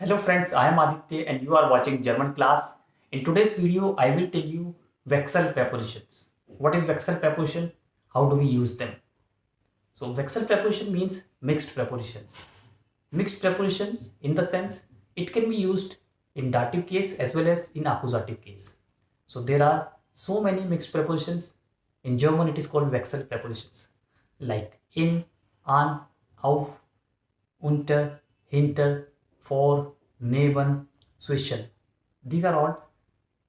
Hello friends, I am Aditya and you are watching German class. In today's video, I will tell you Wechsel prepositions. What is Wechsel preposition? How do we use them? So Wechsel preposition means mixed prepositions. Mixed prepositions in the sense it can be used in dative case as well as in accusative case. So there are so many mixed prepositions. In German it is called Wechsel prepositions like in, an, auf, unter, hinter, vor, neben, zwischen. These are all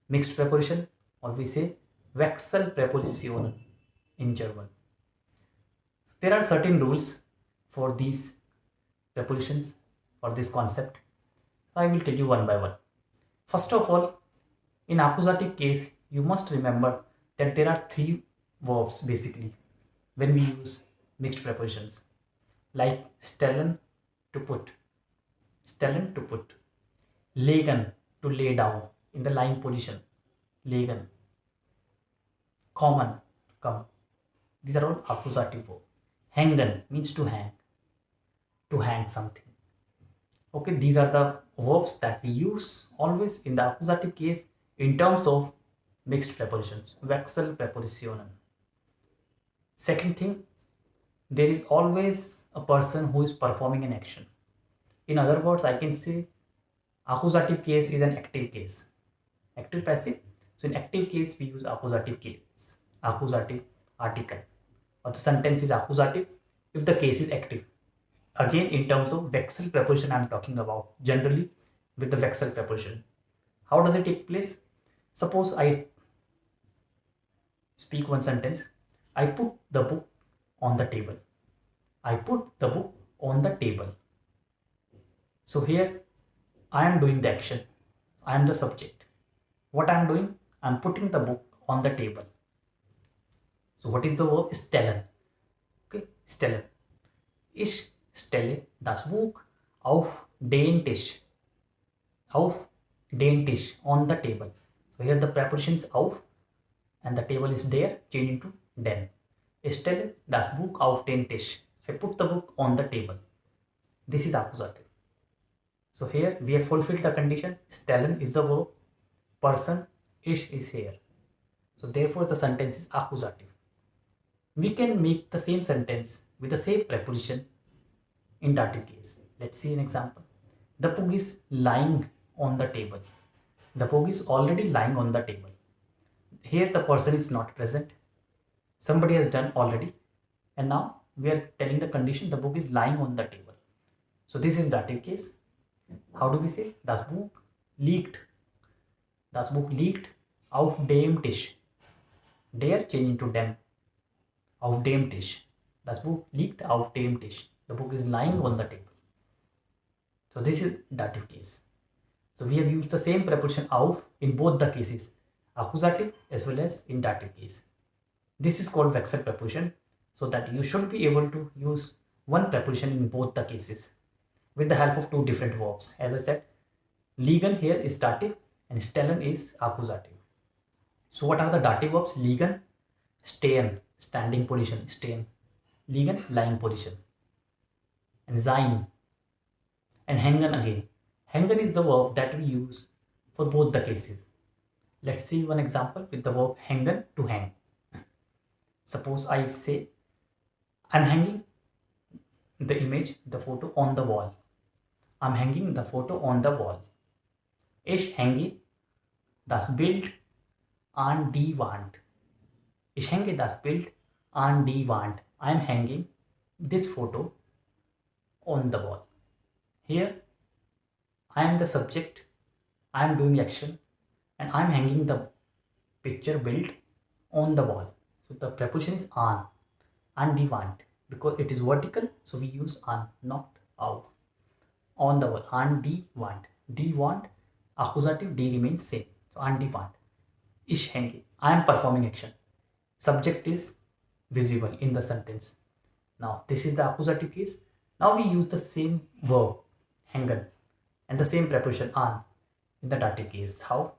mixed preposition or we say Wechselprepositionen in German. There are certain rules for these prepositions for this concept. I will tell you one by one. First of all, in accusative case, you must remember that there are three verbs basically when we use mixed prepositions like stellen to put, stellen to put, legen to lay down in the lying position, legen, kommen, come. These are all accusative verbs. Hängen means to hang something. Okay, these are the verbs that we use always in the accusative case in terms of mixed prepositions, Wechselprepositionen. Second thing, there is always a person who is performing an action. In other words, I can say accusative case is an active case. Active passive. So in active case, we use accusative case, accusative article. Or the sentence is accusative if the case is active. Again, in terms of Wechsel preposition, I am talking about generally with the Wechsel preposition. How does it take place? Suppose I speak one sentence. I put the book on the table. I put the book on the table. So here I am doing the action. I am the subject. What I am doing? I am putting the book on the table. So what is the verb? Stellen. Okay, stellen. Ich stelle das Buch auf den Tisch. Auf den Tisch, on the table. So here the preposition is auf and the table is there, changing to den. Ich stelle das Buch auf den Tisch. I put the book on the table. This is accusative. So here we have fulfilled the condition. Stellen is the verb. Person, ich is here. So therefore the sentence is accusative. We can make the same sentence with the same preposition in dative case. Let's see an example. The book is lying on the table. The book is already lying on the table. Here the person is not present. Somebody has done already. And now we are telling the condition the book is lying on the table. So this is dative case. How do we say? Das Buch liegt. Das Buch liegt auf dem Tisch. Der changing to dem. Auf dem Tisch. Das Buch liegt auf dem Tisch. The book is lying on the table. So this is dative case. So we have used the same preposition auf in both the cases, accusative as well as in dative case. This is called Wechsel preposition, so that you should be able to use one preposition in both the cases with the help of two different verbs. As I said, liegen here is dative and stellen is accusative. So what are the dative verbs? Liegen, stehen, standing position, stehen. Liegen, lying position. And sein. And hängen again. Hängen is the verb that we use for both the cases. Let's see one example with the verb hängen, to hang. Suppose I say, I'm hanging the image, the photo on the wall. I'm hanging the photo on the wall. Ich hänge das Bild an die Wand. Ich hänge das Bild an die Wand. I'm hanging this photo on the wall. Here I am the subject, I am doing action, and I am hanging the picture built on the wall. So the preposition is an die Wand, because it is vertical, so we use an, not auf. On the wall, an die Wand. Die Wand, accusative, die remains same. So an die Wand. Ich hänge, I am performing action. Subject is visible in the sentence. Now this is the accusative case. Now we use the same verb, hängen, and the same preposition an in the dative case. How?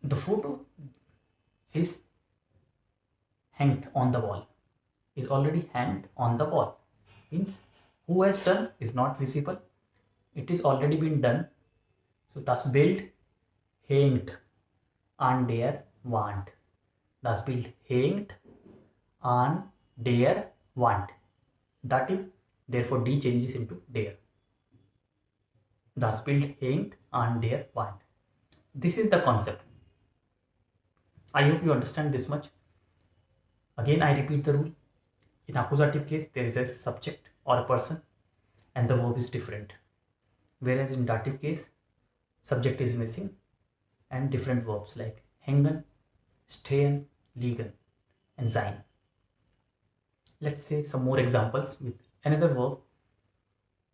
The photo is hanged on the wall, is already hanged on the wall. Means who has done is not visible. it is already been done. So das Bild hängt an der Wand. Das Bild hängt an der Wand. Dative, therefore D changes into der. Das Bild hängt an der Wand. This is the concept. I hope you understand this much. Again, I repeat the rule. In accusative case, there is a subject or a person and the verb is different. Whereas in dative case, subject is missing and different verbs like hängen, stehen, liegen and sein. Let's say some more examples with another verb.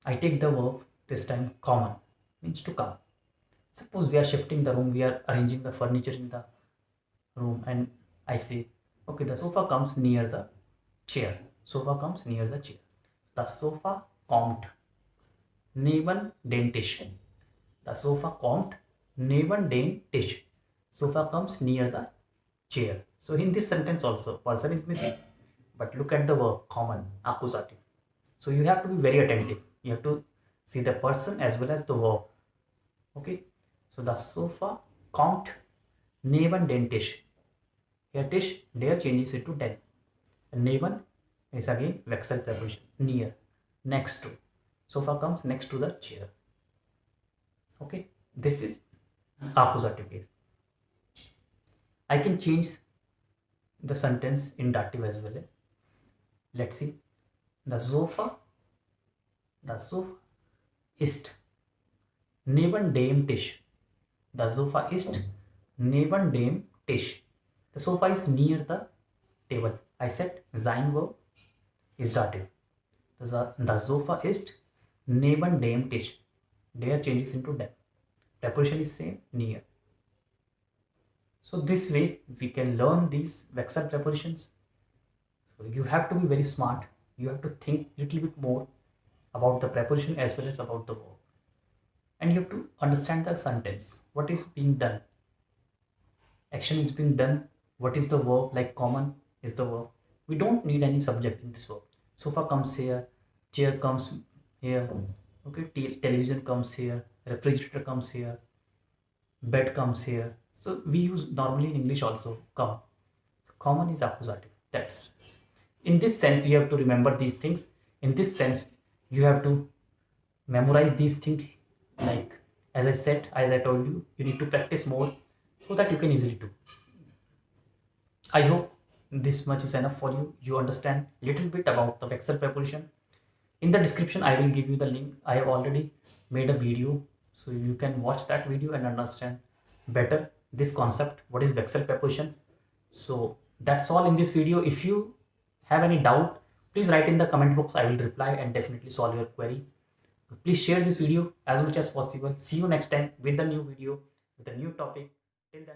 I take the verb this time kommen, means to come. Suppose we are shifting the room, we are arranging the furniture in the room, and I say, okay, the sofa comes near the chair. Sofa comes near the chair. The sofa kommt neben den Tisch. The sofa kommt neben den Tisch. Sofa comes near the chair. So in this sentence also, person is missing. But look at the verb kommen, accusative. So you have to be very attentive. You have to see the person as well as the verb. Okay. So the sofa kommt neben den Tisch. Here Tisch, there changes it to den. And neben is again Wechsel preposition. Near, next to. Sofa comes next to the chair. Okay. This is accusative case. I can change the sentence in dative as well. Let's see. The sofa ist neben dem Tisch. The sofa ist neben dem Tisch. The sofa is near the table. I said sein verb is dative. The sofa ist neben dem Tisch. Der changes into dem. Preposition is same, near. So this way we can learn these vexed prepositions. So you have to be very smart. You have to think little bit more about the preposition as well as about the verb. And you have to understand the sentence. What is being done? Action is being done. What is the verb? Like kommen is the verb. We don't need any subject in this verb. Sofa comes here. Chair comes here. Okay. Television comes here. Refrigerator comes here. Bed comes here. So we use normally in English also come. So common is accusative. That's in this sense you have to remember these things. In this sense you have to memorize these things. Like as I said, as I told you, you need to practice more so that you can easily do. I hope this much is enough for you. You understand little bit about the vexed preposition. In the description I will give you the link. I have already made a video, so you can watch that video and understand better this concept, what is vexed preposition. So that's all in this video. If you have any doubt, please write in the comment box. I will reply and definitely solve your query. Please share this video as much as possible. See you next time with the new video, with a new topic. Till then.